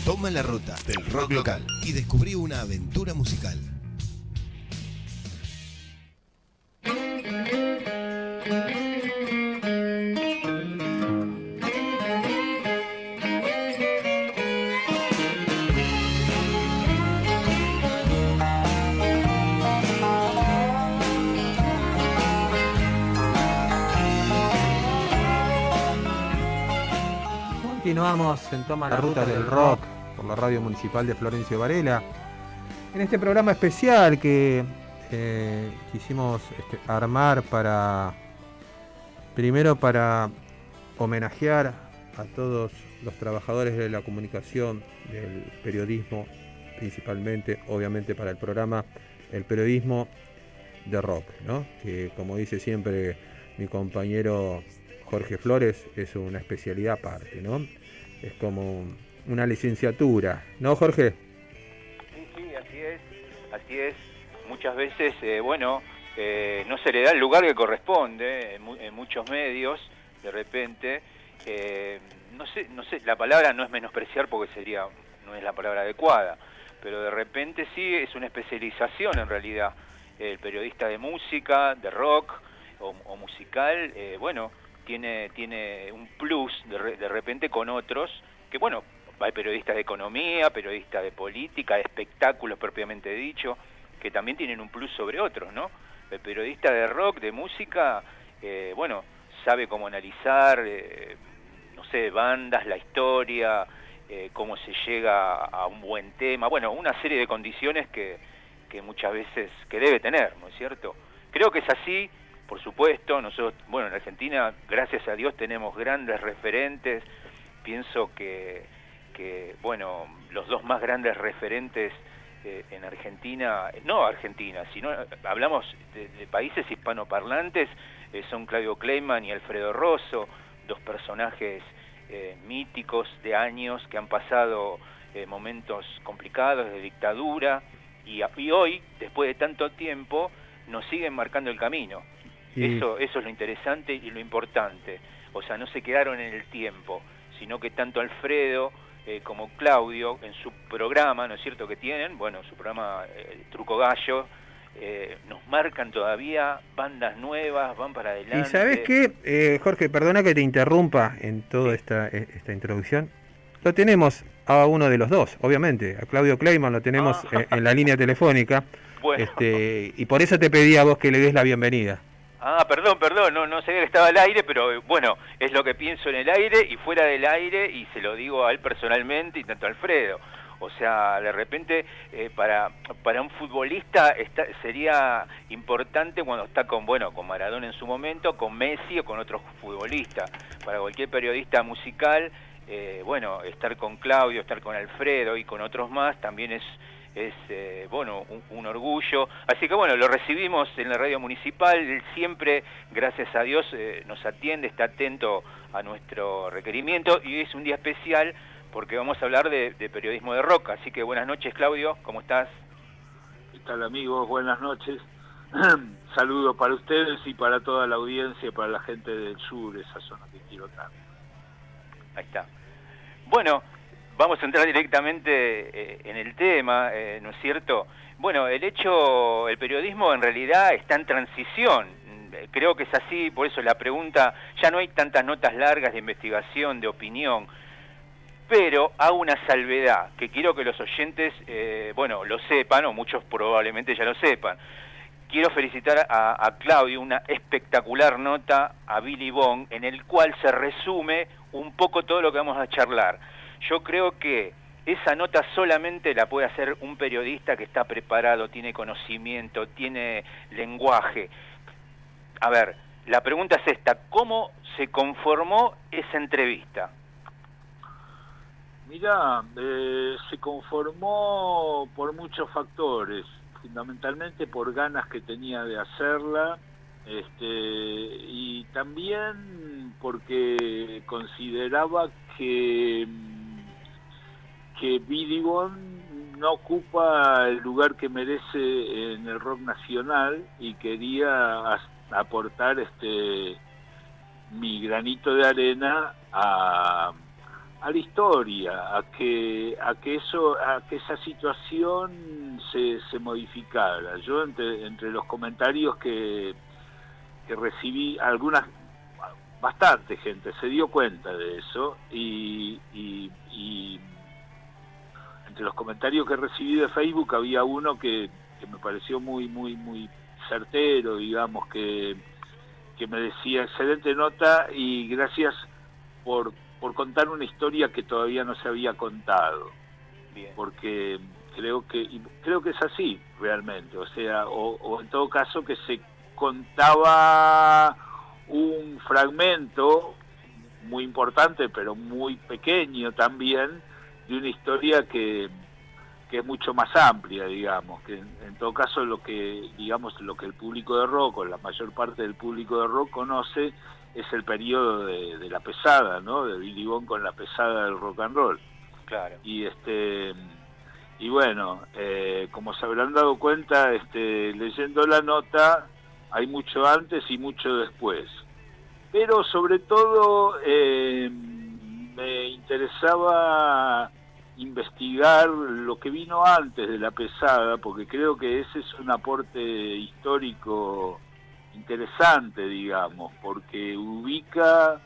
Toma la ruta del rock local y descubrí una aventura musical. Continuamos en Toma la Ruta del Rock por la Radio Municipal de Florencio Varela. En este programa especial que quisimos armar primero para homenajear a todos los trabajadores de la comunicación, del periodismo, principalmente, obviamente para el programa, el periodismo de rock, ¿no? Que como dice siempre mi compañero Jorge Flores, es una especialidad aparte, ¿no? Es como una licenciatura, ¿no, Jorge? Sí, así es. Muchas veces, no se le da el lugar que corresponde en muchos medios, de repente, no sé, la palabra no es menospreciar porque no es la palabra adecuada, pero de repente sí es una especialización en realidad. El periodista de música, de rock o musical, tiene un plus de repente con otros, que hay periodistas de economía, periodistas de política, de espectáculos propiamente dicho, que también tienen un plus sobre otros, ¿no? El periodista de rock, de música, sabe cómo analizar, bandas, la historia, cómo se llega a un buen tema, una serie de condiciones que muchas veces que debe tener, ¿no es cierto? Creo que es así. Por supuesto, nosotros, en Argentina, gracias a Dios, tenemos grandes referentes. Pienso que los dos más grandes referentes en Argentina, no Argentina, sino hablamos de países hispanoparlantes, son Claudio Kleiman y Alfredo Rosso, dos personajes míticos de años que han pasado momentos complicados de dictadura y hoy, después de tanto tiempo, nos siguen marcando el camino. Sí. Eso es lo interesante y lo importante. O sea, no se quedaron en el tiempo, sino que tanto Alfredo como Claudio, en su programa, ¿no es cierto?, que tienen, su programa Truco Gallo, nos marcan todavía bandas nuevas, van para adelante. Y ¿sabés qué, Jorge? Perdona que te interrumpa en toda esta introducción. Lo tenemos a uno de los dos, obviamente. A Claudio Kleiman lo tenemos en la línea telefónica. Bueno. Y por eso te pedí a vos que le des la bienvenida. Perdón, no sabía que estaba al aire, pero es lo que pienso en el aire y fuera del aire, y se lo digo a él personalmente y tanto a Alfredo. O sea, de repente, para un futbolista sería importante cuando está con Maradona en su momento, con Messi o con otros futbolistas. Para cualquier periodista musical, estar con Claudio, estar con Alfredo y con otros más también es un orgullo. Así que lo recibimos en la radio municipal. Él siempre, gracias a Dios, nos atiende, está atento a nuestro requerimiento, y es un día especial porque vamos a hablar de periodismo de rock. Así que buenas noches, Claudio, ¿cómo estás? ¿Qué tal, amigos? Buenas noches. Saludos para ustedes y para toda la audiencia, para la gente del sur, esa zona que quiero tanto. Ahí está. Vamos a entrar directamente en el tema, ¿no es cierto? El periodismo en realidad está en transición. Creo que es así, por eso la pregunta, ya no hay tantas notas largas de investigación, de opinión, pero hago una salvedad, que quiero que los oyentes, lo sepan, o muchos probablemente ya lo sepan. Quiero felicitar a Claudio, una espectacular nota a Billy Bond, en el cual se resume un poco todo lo que vamos a charlar. Yo creo que esa nota solamente la puede hacer un periodista que está preparado, tiene conocimiento, tiene lenguaje. A ver, la pregunta es esta: ¿cómo se conformó esa entrevista? Mirá, se conformó por muchos factores, fundamentalmente por ganas que tenía de hacerla, y también porque consideraba que Billy Bond no ocupa el lugar que merece en el rock nacional, y quería aportar mi granito de arena a a la historia, a que esa situación se modificara. Yo entre los comentarios que recibí, bastante gente se dio cuenta de eso, y entre los comentarios que recibí de Facebook había uno que me pareció muy certero, digamos, que me decía: excelente nota y gracias por contar una historia que todavía no se había contado. Bien. Porque creo que es así realmente, o sea, o en todo caso que se contaba un fragmento muy importante pero muy pequeño también de una historia que es mucho más amplia, digamos, que en todo caso lo que el público de rock, o la mayor parte del público de rock conoce, es el periodo de la pesada, ¿no? De Billy Bond con la pesada del rock and roll. Claro. Y bueno, como se habrán dado cuenta, leyendo la nota, hay mucho antes y mucho después. Pero sobre todo me interesaba investigar lo que vino antes de la pesada, porque creo que ese es un aporte histórico interesante, digamos, porque ubica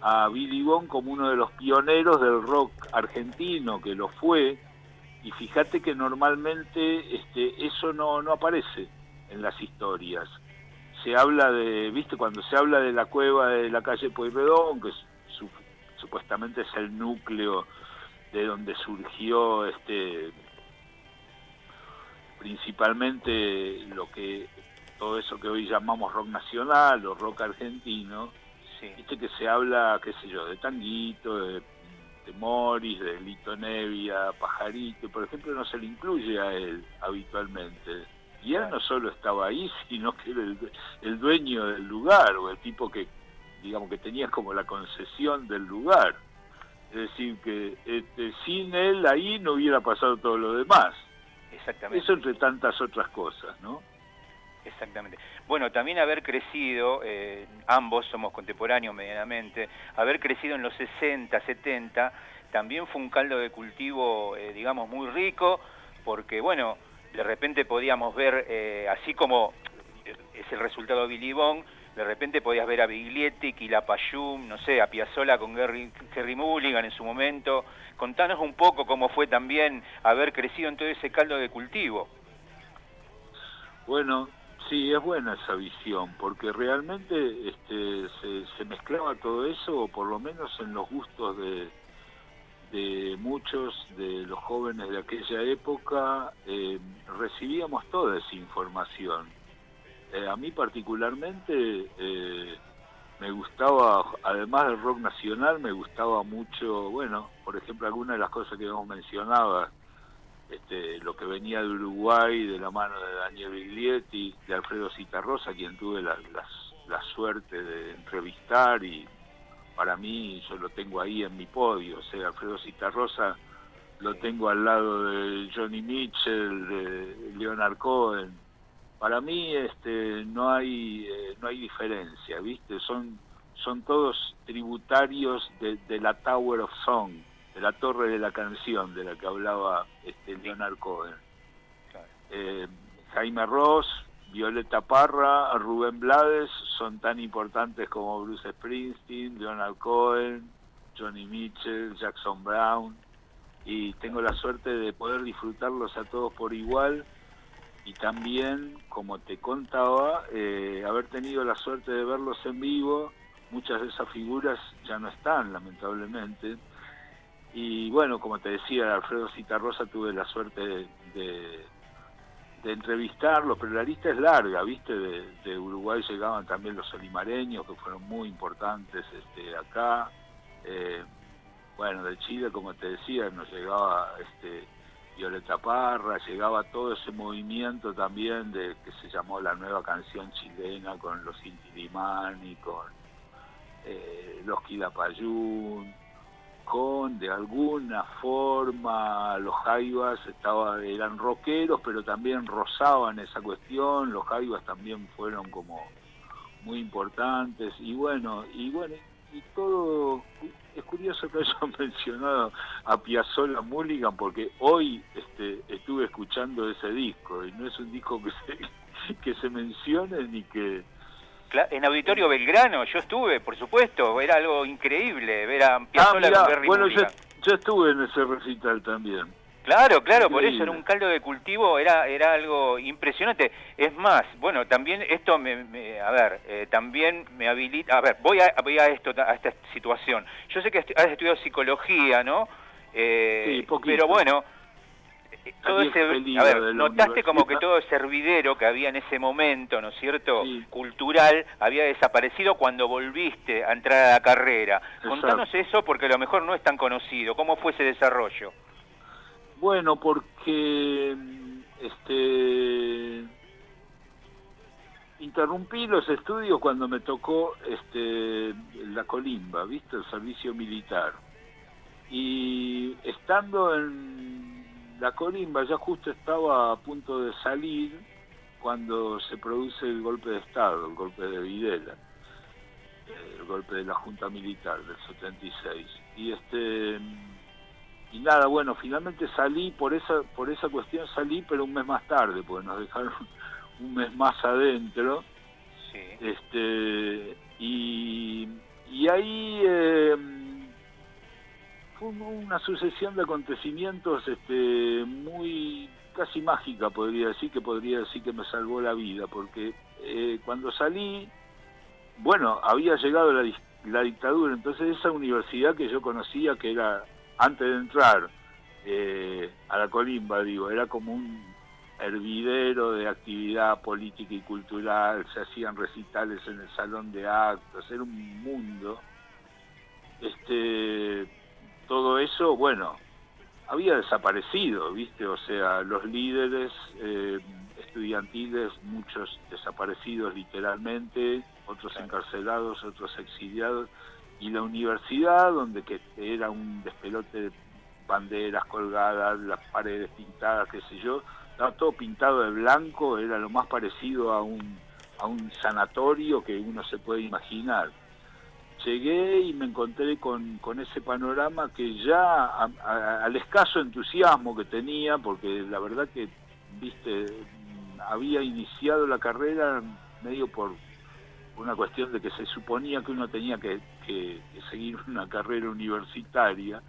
a Billy Bond como uno de los pioneros del rock argentino, que lo fue, y fíjate que normalmente eso no aparece en las historias. Se habla ¿viste? Cuando se habla de la cueva de la calle Pueyrredón, que supuestamente es el núcleo de donde surgió principalmente todo eso que hoy llamamos rock nacional o rock argentino. Sí. Viste que se habla, qué sé yo, de Tanguito, de Morris, de Lito Nevia, Pajarito, por ejemplo, no se le incluye a él habitualmente. Y él no solo estaba ahí, sino que era el dueño del lugar, o el tipo que, digamos, que tenía como la concesión del lugar. Es decir, que sin él ahí no hubiera pasado todo lo demás. Exactamente. Eso entre tantas otras cosas, ¿no? Exactamente. Bueno, también haber crecido, ambos somos contemporáneos medianamente, haber crecido en los 60, 70, también fue un caldo de cultivo, digamos, muy rico, porque, bueno, de repente podíamos ver, así como es el resultado de Billy Bond, de repente podías ver a Biglietti, Quilapayún, no sé, a Piazzolla con Gerry Mulligan en su momento. Contanos un poco cómo fue también haber crecido en todo ese caldo de cultivo. Bueno, sí, es buena esa visión, porque realmente se mezclaba todo eso, o por lo menos en los gustos de muchos de los jóvenes de aquella época, recibíamos toda esa información. A mí particularmente me gustaba, además del rock nacional, me gustaba mucho, bueno, por ejemplo, algunas de las cosas que hemos mencionado, lo que venía de Uruguay de la mano de Daniel Biglietti, de Alfredo Citarrosa, quien tuve la suerte de entrevistar, y para mí yo lo tengo ahí en mi podio. O sea, Alfredo Citarrosa lo tengo al lado de Johnny Mitchell, de Leonard Cohen. Para mí no hay diferencia, ¿viste? Son todos tributarios de la Tower of Song, de la torre de la canción de la que hablaba Leonard Cohen. Claro. Jaime Ross, Violeta Parra, Rubén Blades son tan importantes como Bruce Springsteen, Leonard Cohen, Johnny Mitchell, Jackson Brown, y tengo la suerte de poder disfrutarlos a todos por igual, y también, como te contaba, haber tenido la suerte de verlos en vivo. Muchas de esas figuras ya no están, lamentablemente. Y bueno, como te decía, Alfredo Citarrosa tuve la suerte de entrevistarlos, pero la lista es larga, ¿viste? De Uruguay llegaban también los olimareños, que fueron muy importantes acá. Bueno, de Chile, como te decía, nos llegaba Violeta Parra, llegaba todo ese movimiento también que se llamó la nueva canción chilena, con los Inti Illimani, con los Quilapayún, con de alguna forma los jaivas eran rockeros, pero también rozaban esa cuestión. Los jaivas también fueron como muy importantes, y todo es curioso que hayan mencionado a Piazzolla Mulligan, porque hoy estuve escuchando ese disco, y no es un disco que se mencione ni que... En Auditorio Belgrano yo estuve, por supuesto, era algo increíble ver a Piazzolla con Gary Mulligan. Yo estuve en ese recital también. Claro, Increíble. Por eso era un caldo de cultivo, era algo impresionante. Es más, bueno, también esto también me habilita, voy a esta situación. Yo sé que has estudiado psicología, ¿no? Sí, poquito. Pero bueno, todo notaste como que todo ese hervidero que había en ese momento, ¿no es cierto? Sí. Cultural, había desaparecido cuando volviste a entrar a la carrera. Exacto. Contanos eso porque a lo mejor no es tan conocido. ¿Cómo fue ese desarrollo? Bueno, porque interrumpí los estudios cuando me tocó la colimba, ¿viste? El servicio militar. Y estando en la colimba, ya justo estaba a punto de salir cuando se produce el golpe de Estado, el golpe de Videla, el golpe de la Junta Militar del 76. Y nada, bueno, finalmente salí, por esa cuestión salí, pero un mes más tarde, porque nos dejaron un mes más adentro. Sí. Y ahí fue una sucesión de acontecimientos muy casi mágica, podría decir que me salvó la vida, porque cuando salí, bueno, había llegado la dictadura, entonces esa universidad que yo conocía, que era antes de entrar a la colimba, era como un hervidero de actividad política y cultural, se hacían recitales en el salón de actos, era un mundo. Todo eso, bueno, había desaparecido, ¿viste? O sea, los líderes estudiantiles, muchos desaparecidos literalmente, otros encarcelados, otros exiliados, y la universidad, donde que era un despelote de banderas colgadas, las paredes pintadas, qué sé yo, estaba todo pintado de blanco, era lo más parecido a un sanatorio que uno se puede imaginar. Llegué y me encontré con ese panorama que ya, al escaso entusiasmo que tenía, porque la verdad que, viste, había iniciado la carrera medio por una cuestión de que se suponía que uno tenía que seguir una carrera universitaria.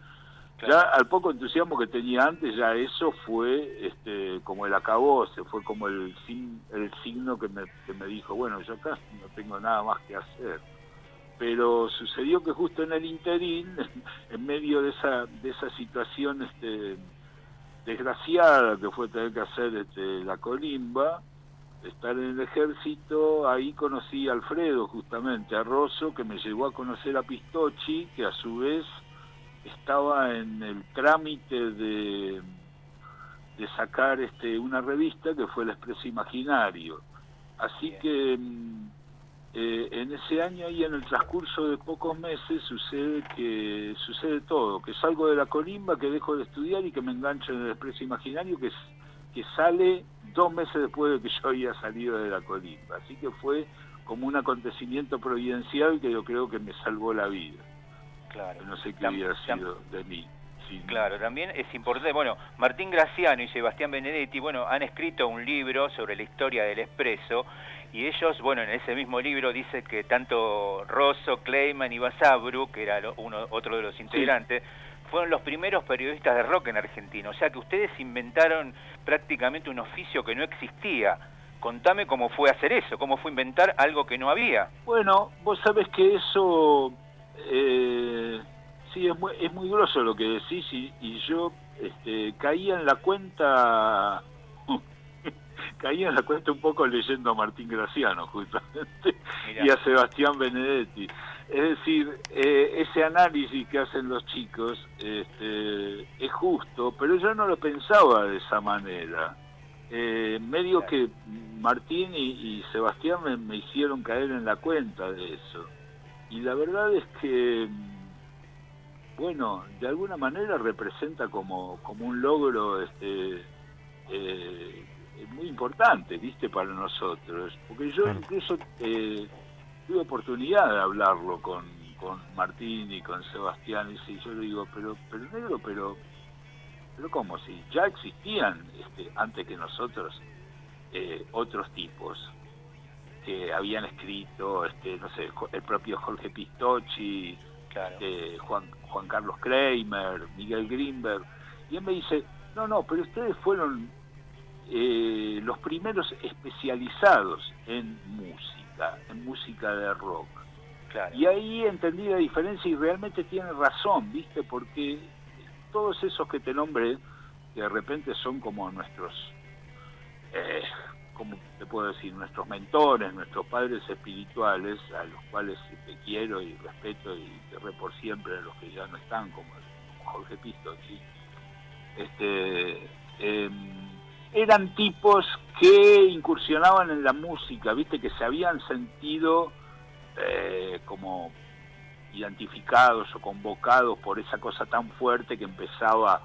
Claro. Ya al poco entusiasmo que tenía antes, ya eso fue como el acabose, fue como el signo que me dijo, bueno, yo acá no tengo nada más que hacer. Pero sucedió que justo en el interín, en medio de esa situación desgraciada que fue tener que hacer la colimba, estar en el ejército, ahí conocí a Alfredo, justamente, a Rosso, que me llevó a conocer a Pistocchi, que a su vez estaba en el trámite de sacar una revista que fue El Expreso Imaginario. Así que en ese año y en el transcurso de pocos meses sucede todo, que salgo de la colimba, que dejo de estudiar y que me engancho en El Expreso Imaginario, que sale 2 meses después de que yo había salido de la colimba. Así que fue como un acontecimiento providencial que yo creo que me salvó la vida. Claro. No sé qué hubiera sido de mí. Sí. Claro, también es importante, bueno, Martín Graciano y Sebastián Benedetti, bueno, han escrito un libro sobre la historia del Expreso, y ellos, bueno, en ese mismo libro dice que tanto Rosso, Kleiman y Basabrú, que era otro de los integrantes, sí, fueron los primeros periodistas de rock en Argentina, o sea que ustedes inventaron prácticamente un oficio que no existía. Contame cómo fue hacer eso, cómo fue inventar algo que no había. Bueno, vos sabés que eso... sí, es muy grosso lo que decís, y yo caía en la cuenta un poco leyendo a Martín Graciano justamente. Mirá. Y a Sebastián Benedetti. Es decir, ese análisis que hacen los chicos es justo, pero yo no lo pensaba de esa manera. Medio claro, que Martín y Sebastián me hicieron caer en la cuenta de eso. Y la verdad es que, bueno, de alguna manera representa como un logro muy importante, ¿viste? Para nosotros. Porque yo incluso tuve oportunidad de hablarlo con con Martín y con Sebastián, y yo le digo, pero negro, pero ¿cómo? Si ya existían antes que nosotros otros tipos que habían escrito, no sé, el propio Jorge Pistocchi, Claro. Juan Carlos Kramer, Miguel Grinberg, y él me dice, no, pero ustedes fueron los primeros especializados en música de rock. Claro. Y ahí entendí la diferencia y realmente tiene razón, ¿viste? Porque todos esos que te nombré, que de repente son como nuestros, como te puedo decir, nuestros mentores, nuestros padres espirituales, a los cuales te quiero y respeto y querré por siempre, a los que ya no están, como Jorge Pistocchi, eran tipos que incursionaban en la música, ¿viste? Que se habían sentido como identificados o convocados por esa cosa tan fuerte que empezaba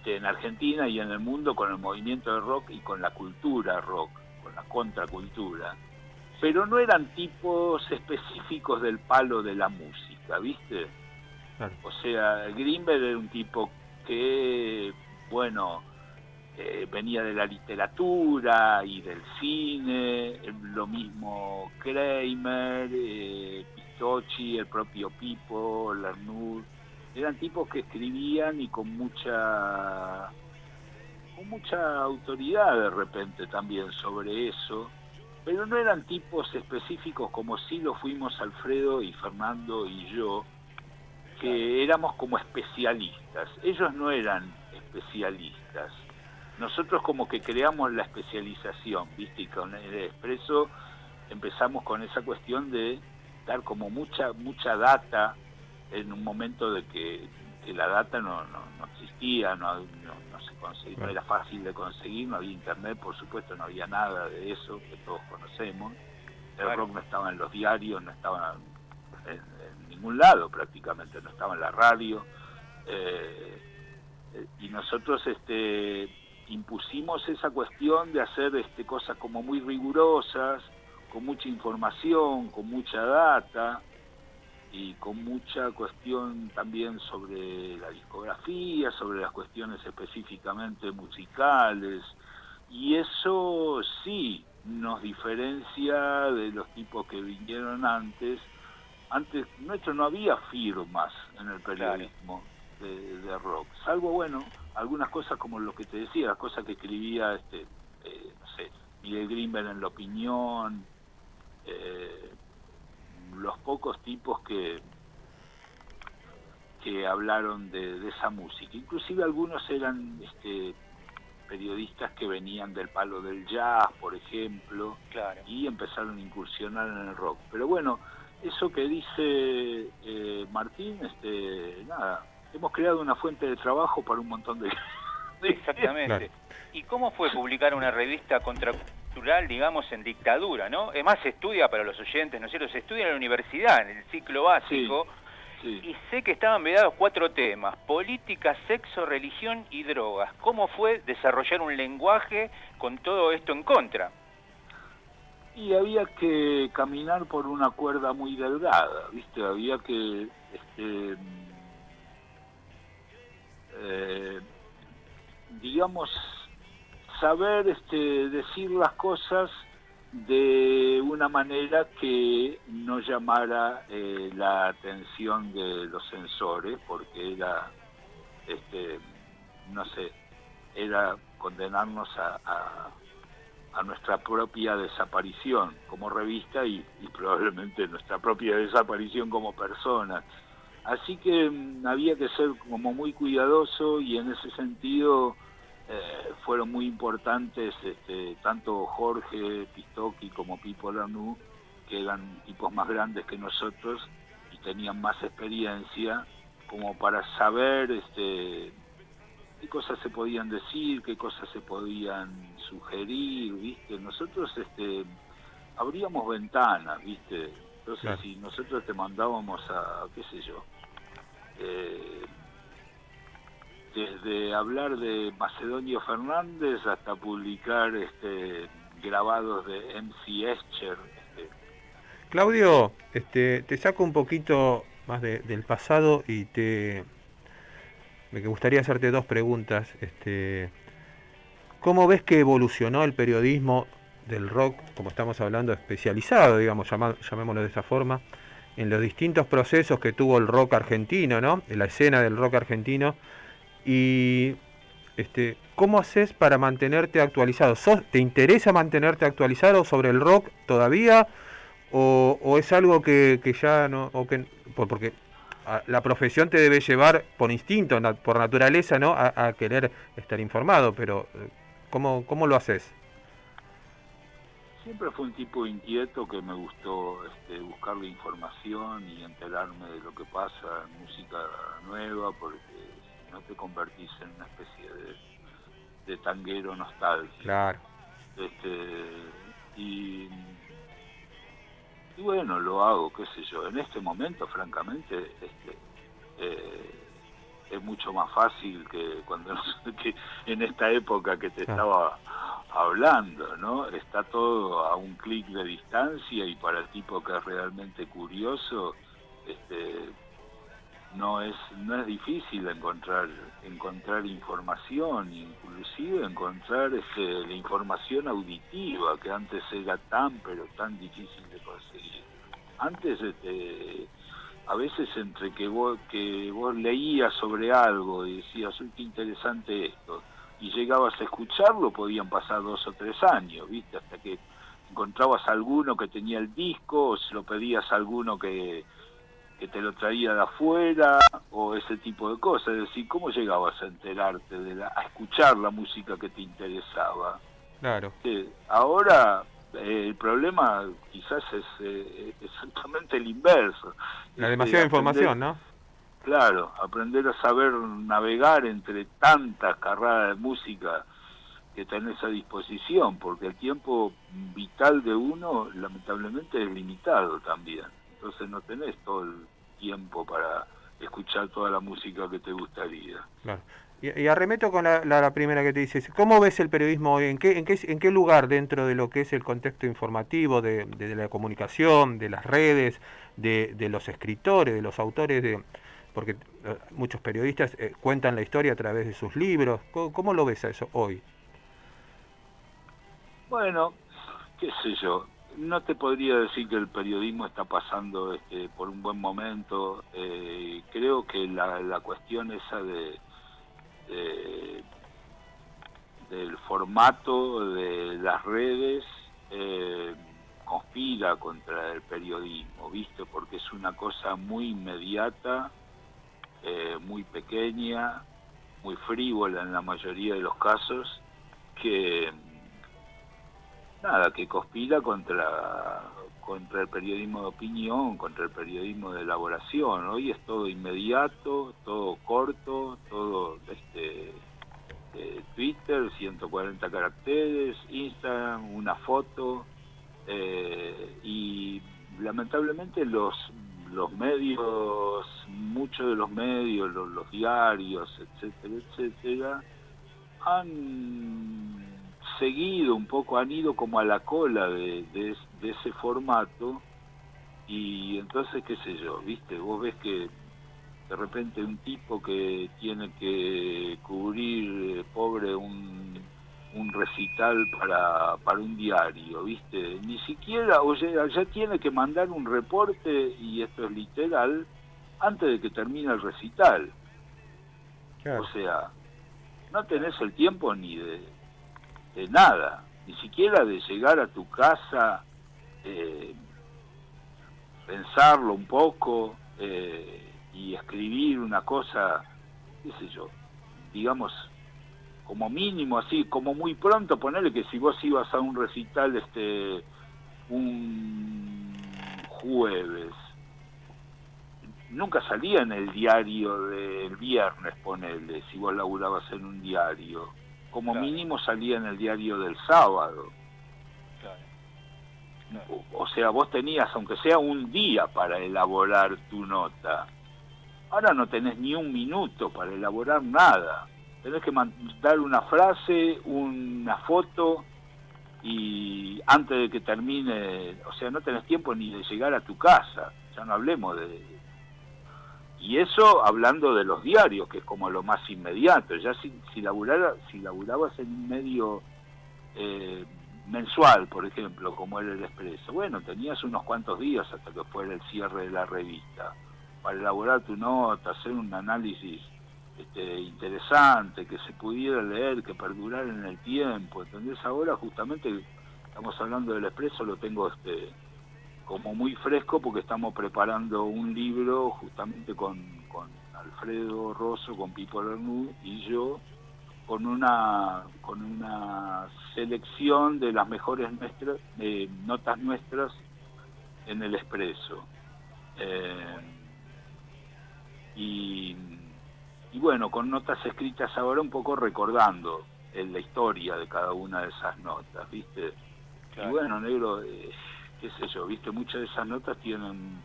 en Argentina y en el mundo con el movimiento de rock y con la cultura rock, con la contracultura. Pero no eran tipos específicos del palo de la música, ¿viste? Claro. O sea, Grinberg era un tipo que, bueno, venía de la literatura y del cine, lo mismo Kramer, Pistocchi, el propio Pipo, Lernout, eran tipos que escribían y con mucha autoridad de repente también sobre eso, pero no eran tipos específicos como sí lo fuimos Alfredo y Fernando y yo, que éramos como especialistas. Ellos no eran especialistas. Nosotros como que creamos la especialización, ¿viste? Y con el Expreso empezamos con esa cuestión de dar como mucha data en un momento de que la data no existía, no se conseguía, no era fácil de conseguir, no había internet, por supuesto, no había nada de eso que todos conocemos. El rock no estaba en los diarios, no estaba en ningún lado prácticamente, no estaba en la radio. Y nosotros impusimos esa cuestión de hacer cosas como muy rigurosas, con mucha información, con mucha data y con mucha cuestión también sobre la discografía, sobre las cuestiones específicamente musicales, y eso sí nos diferencia de los tipos que vinieron antes. Antes nuestro no había firmas en el periodismo de rock, salvo, bueno, algunas cosas como lo que te decía, las cosas que escribía no sé, Miguel Grinberg en La Opinión, los pocos tipos que hablaron de esa música. Inclusive algunos eran periodistas que venían del palo del jazz, por ejemplo, claro, y empezaron a incursionar en el rock. Pero bueno, eso que dice Martín, nada, hemos creado una fuente de trabajo para un montón de... Exactamente. Claro. ¿Y cómo fue publicar una revista contracultural, digamos, en dictadura, no? Es más, se estudia para los oyentes, ¿no es cierto? Se estudia en la universidad, en el ciclo básico, sí. Y sé que estaban vedados 4 temas: política, sexo, religión y drogas. ¿Cómo fue desarrollar un lenguaje con todo esto en contra? Y había que caminar por una cuerda muy delgada, ¿viste? Había que digamos, saber decir las cosas de una manera que no llamara la atención de los censores, porque era, no sé, era condenarnos a nuestra propia desaparición como revista y probablemente nuestra propia desaparición como persona. Así que había que ser como muy cuidadoso, y en ese sentido fueron muy importantes tanto Jorge Pistocchi como Pipo Lernout, que eran tipos más grandes que nosotros y tenían más experiencia como para saber qué cosas se podían decir, qué cosas se podían sugerir, ¿viste? Nosotros abríamos ventanas, ¿viste? Entonces, claro, si nosotros te mandábamos a, qué sé yo, desde hablar de Macedonio Fernández hasta publicar grabados de MC Escher. Claudio, te saco un poquito más del pasado y me gustaría hacerte dos preguntas. ¿Cómo ves que evolucionó el periodismo del rock, como estamos hablando, especializado, digamos, llamémoslo de esa forma, en los distintos procesos que tuvo el rock argentino, ¿no? En la escena del rock argentino? Y ¿cómo haces para mantenerte actualizado? ¿Te interesa mantenerte actualizado sobre el rock todavía? ¿O es algo que ya no, porque la profesión te debe llevar por instinto, por naturaleza, ¿no? A querer estar informado, pero ¿cómo lo haces? Siempre fue un tipo inquieto que me gustó buscar la información y enterarme de lo que pasa en música nueva, porque si no te convertís en una especie de tanguero nostálgico. Claro. Y bueno, lo hago, qué sé yo. En este momento, francamente, es mucho más fácil que cuando que en esta época que te estaba hablando, ¿no? Está todo a un clic de distancia, y para el tipo que es realmente curioso, no es difícil encontrar información, inclusive encontrar la información auditiva, que antes era tan difícil de conseguir. Antes a veces entre que vos leías sobre algo y decías, uy, qué interesante esto, y llegabas a escucharlo, podían pasar 2 o 3 años, ¿viste? Hasta que encontrabas a alguno que tenía el disco, o se lo pedías a alguno que te lo traía de afuera, o ese tipo de cosas. Es decir, ¿cómo llegabas a enterarte a escuchar la música que te interesaba? Claro. Ahora el problema quizás es exactamente el inverso. La demasiada información, ¿no? Claro, aprender a saber navegar entre tantas carradas de música que tenés a disposición, porque el tiempo vital de uno lamentablemente es limitado también. Entonces no tenés todo el tiempo para escuchar toda la música que te gustaría. Claro. Y arremeto con la primera que te dices. ¿Cómo ves el periodismo hoy? ¿En qué lugar dentro de lo que es el contexto informativo, de la comunicación, de las redes, de los escritores, de los autores? Porque muchos periodistas cuentan la historia a través de sus libros. ¿Cómo lo ves a eso hoy? Bueno, qué sé yo. No te podría decir que el periodismo está pasando por un buen momento. Creo que la cuestión esa del formato de las redes conspira contra el periodismo, ¿viste? Porque es una cosa muy inmediata, muy pequeña, muy frívola en la mayoría de los casos, que conspira contra el periodismo de opinión, contra el periodismo de elaboración. Hoy es todo inmediato, todo corto, todo Twitter, 140 caracteres, Instagram, una foto, y lamentablemente los medios, muchos de los medios, los diarios, etcétera, han seguido un poco, han ido como a la cola de ese formato, y entonces, qué sé yo, ¿viste? Vos ves que de repente un tipo que tiene que cubrir, pobre, un recital para un diario, ¿viste? Ni siquiera, oye, ya tiene que mandar un reporte, y esto es literal, antes de que termine el recital. Claro. O sea, no tenés el tiempo ni de nada, ni siquiera de llegar a tu casa, pensarlo un poco, y escribir una cosa, qué sé yo, digamos, como mínimo, así, como muy pronto, ponerle que si vos ibas a un recital un jueves, nunca salía en el diario del viernes, ponele, si vos laburabas en un diario. Como mínimo salía en el diario del sábado. O sea, vos tenías, aunque sea un día, para elaborar tu nota. Ahora no tenés ni un minuto para elaborar nada. Tenés que mandar una frase, una foto, y antes de que termine, o sea, no tenés tiempo ni de llegar a tu casa. Ya no hablemos Y eso hablando de los diarios, que es como lo más inmediato. Ya si laburabas en un medio mensual, por ejemplo, como era el Expreso, bueno, tenías unos cuantos días hasta que fuera el cierre de la revista para elaborar tu nota, hacer un análisis interesante, que se pudiera leer, que perdurara en el tiempo, ¿entendés? Ahora justamente estamos hablando del Expreso, lo tengo como muy fresco porque estamos preparando un libro justamente con Alfredo Rosso, con Pipo Lernoud y yo, con una selección de las mejores notas nuestras en el Expreso. Y bueno, con notas escritas ahora un poco recordando la historia de cada una de esas notas, ¿viste? Claro. Y bueno, negro, qué sé yo, ¿viste? Muchas de esas notas tienen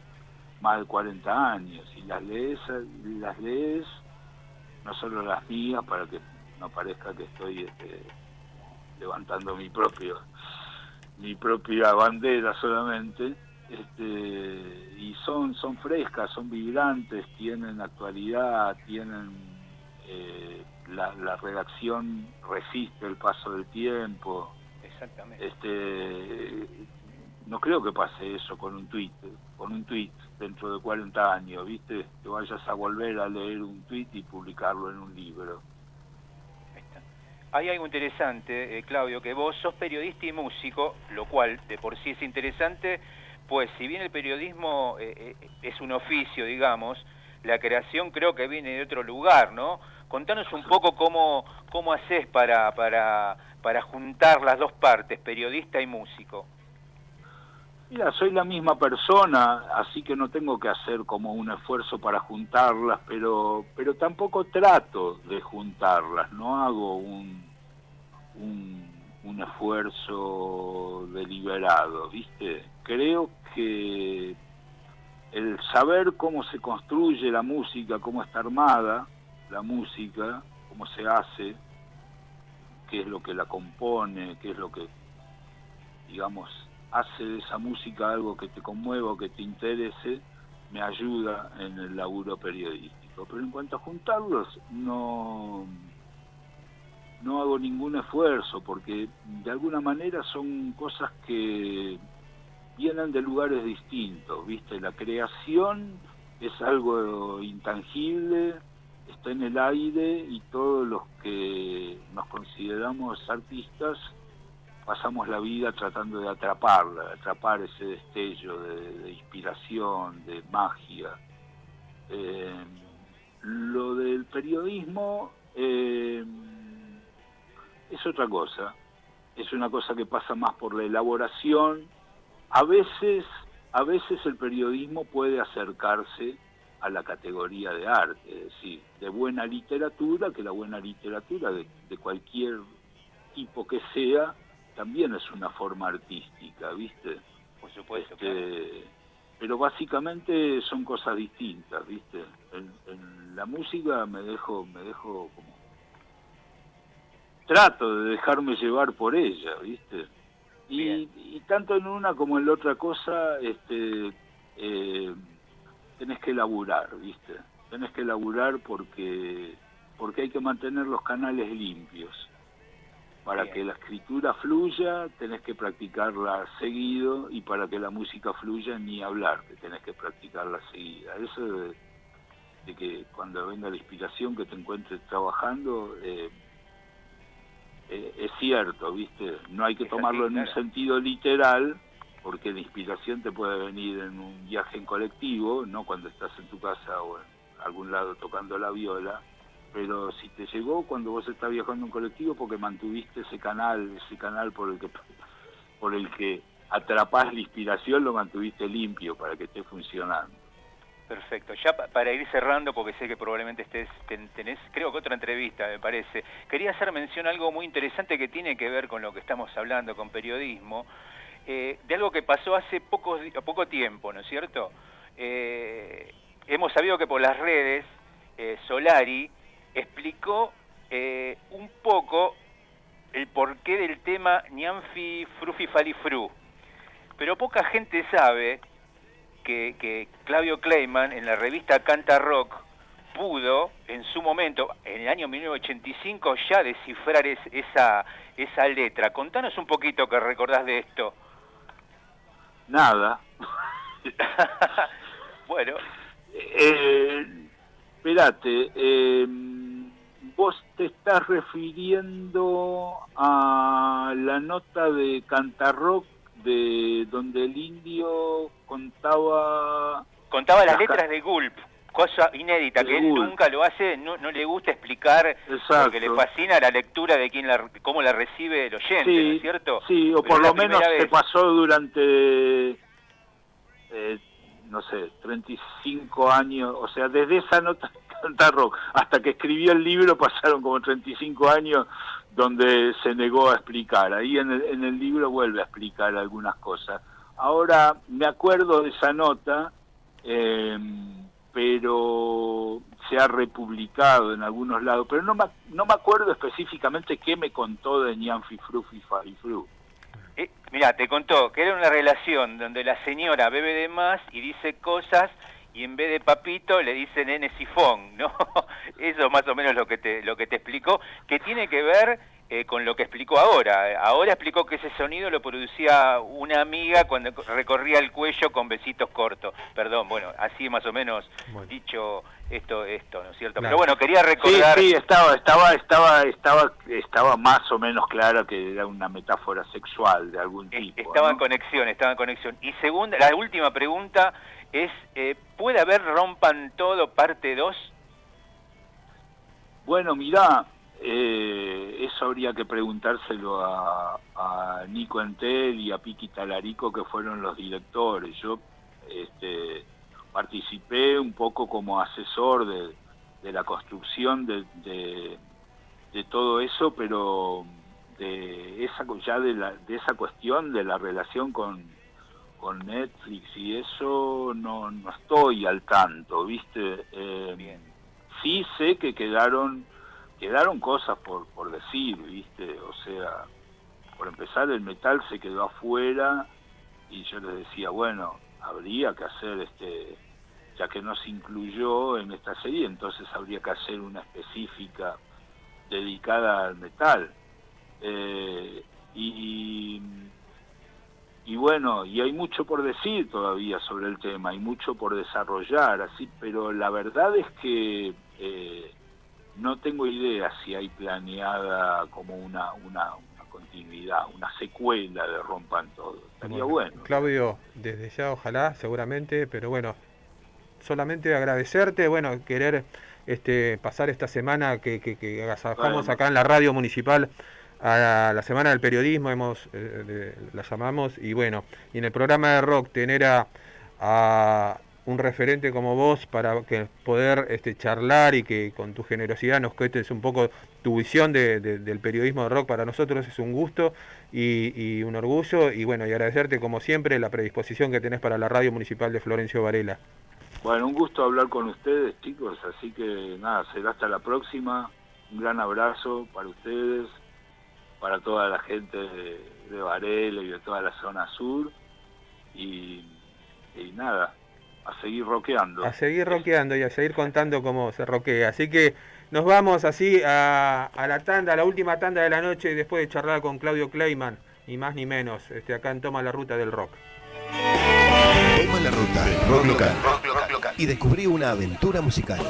más de 40 años y las lees, no solo las mías, para que no parezca que estoy levantando mi propia bandera solamente, y son frescas, son vibrantes, tienen actualidad, tienen la redacción resiste el paso del tiempo. Exactamente. No creo que pase eso con un tuit dentro de 40 años, ¿viste? Que vayas a volver a leer un tuit y publicarlo en un libro. Hay algo interesante, Claudio, que vos sos periodista y músico, lo cual de por sí es interesante, pues si bien el periodismo es un oficio, digamos, la creación creo que viene de otro lugar, ¿no? Contanos un poco cómo haces para juntar las dos partes, periodista y músico. Mira, soy la misma persona, así que no tengo que hacer como un esfuerzo para juntarlas, pero tampoco trato de juntarlas, no hago un esfuerzo deliberado, ¿viste? Creo que el saber cómo se construye la música, cómo está armada la música, cómo se hace, qué es lo que la compone, qué es lo que, digamos, hace de esa música algo que te conmueva o que te interese, me ayuda en el laburo periodístico. Pero en cuanto a juntarlos, no hago ningún esfuerzo, porque de alguna manera son cosas que vienen de lugares distintos, ¿viste? La creación es algo intangible, está en el aire, y todos los que nos consideramos artistas pasamos la vida tratando de atrapar ese destello de inspiración, de magia. Lo del periodismo es otra cosa, es una cosa que pasa más por la elaboración. A veces el periodismo puede acercarse a la categoría de arte, es decir, de buena literatura, que la buena literatura de cualquier tipo que sea, también es una forma artística, ¿viste? Por supuesto, claro. Pero básicamente son cosas distintas, ¿viste? En la música me dejo como... Trato de dejarme llevar por ella, ¿viste? Y tanto en una como en la otra cosa, tenés que laburar, ¿viste? Tenés que laburar porque hay que mantener los canales limpios. Para que la escritura fluya, tenés que practicarla seguido, y para que la música fluya, ni hablar, que tenés que practicarla seguida. Eso de que cuando venga la inspiración que te encuentres trabajando, es cierto, ¿viste? No hay que tomarlo en un sentido literal, porque la inspiración te puede venir en un viaje en colectivo, no cuando estás en tu casa o en algún lado tocando la viola. Pero si te llegó cuando vos estás viajando en colectivo, porque mantuviste ese canal por el que atrapás la inspiración, lo mantuviste limpio para que esté funcionando. Perfecto. Ya para ir cerrando, porque sé que probablemente tenés, creo que otra entrevista, me parece. Quería hacer mención a algo muy interesante que tiene que ver con lo que estamos hablando, con periodismo, de algo que pasó hace poco tiempo, ¿no es cierto? Hemos sabido que por las redes, Solari explicó un poco el porqué del tema Ñanfi Frufi Falifru, pero poca gente sabe que Claudio Kleiman en la revista Canta Rock pudo en su momento, en el año 1985, ya descifrar esa letra. Contanos un poquito que recordás de esto. Nada. Bueno. Espérate, vos te estás refiriendo a la nota de Cantarrock de donde el Indio contaba las letras de Gulp, cosa inédita que él nunca lo hace, no le gusta explicar. Exacto. Porque le fascina la lectura de cómo la recibe el oyente, sí, ¿no es cierto? Sí, o pero por lo menos se pasó durante no sé, 35 años, o sea, desde esa nota de Cantarrock hasta que escribió el libro pasaron como 35 años donde se negó a explicar. Ahí en el libro vuelve a explicar algunas cosas. Ahora, me acuerdo de esa nota, pero se ha republicado en algunos lados, pero no me acuerdo específicamente qué me contó de Ñanfi Frufi Farifru. Mirá, te contó que era una relación donde la señora bebe de más y dice cosas y en vez de papito le dice nene sifón, ¿no? Eso más o menos lo que te explicó, que tiene que ver con lo que explicó ahora. Ahora explicó que ese sonido lo producía una amiga cuando recorría el cuello con besitos cortos. Perdón, bueno, así más o menos dicho esto, ¿no es cierto? Claro. Pero bueno, quería recordar... Sí, estaba más o menos clara que era una metáfora sexual de algún tipo. Estaba en conexión. Y segunda, la última pregunta es, ¿puede haber Rompan Todo parte 2? Bueno, mirá, eso habría que preguntárselo a Nico Entel y a Piqui Talarico, que fueron los directores. Yo participé un poco como asesor de la construcción de todo eso, pero de esa cuestión de la relación con Netflix y eso no estoy al tanto, ¿viste? Sí sé que quedaron cosas por decir, ¿viste? O sea, por empezar el metal se quedó afuera y yo les decía, bueno, habría que hacer ya que no se incluyó en esta serie, entonces habría que hacer una específica dedicada al metal. Y bueno, y hay mucho por decir todavía sobre el tema, hay mucho por desarrollar, así, pero la verdad es que no tengo idea si hay planeada como una continuidad, una secuela de Rompan Todo. Estaría bueno. Claudio, desde ya ojalá, seguramente, pero bueno, solamente agradecerte, bueno, querer pasar esta semana que agasajamos acá en la radio municipal a la Semana del Periodismo, la llamamos, y bueno, y en el programa de rock tener a un referente como vos para que poder charlar y que con tu generosidad nos cuentes un poco tu visión del periodismo de rock. Para nosotros es un gusto y un orgullo, y bueno, y agradecerte como siempre la predisposición que tenés para la radio municipal de Florencio Varela. Bueno, un gusto hablar con ustedes, chicos, así que nada, será hasta la próxima. Un gran abrazo para ustedes, para toda la gente de Varela y de toda la zona sur, y nada, a seguir rockeando. A seguir rockeando y a seguir contando cómo se rockea. Así que nos vamos así a la última tanda de la noche, después de charlar con Claudio Kleiman, ni más ni menos, acá en Toma la Ruta del Rock. Toma la ruta del rock local y descubrí una aventura musical.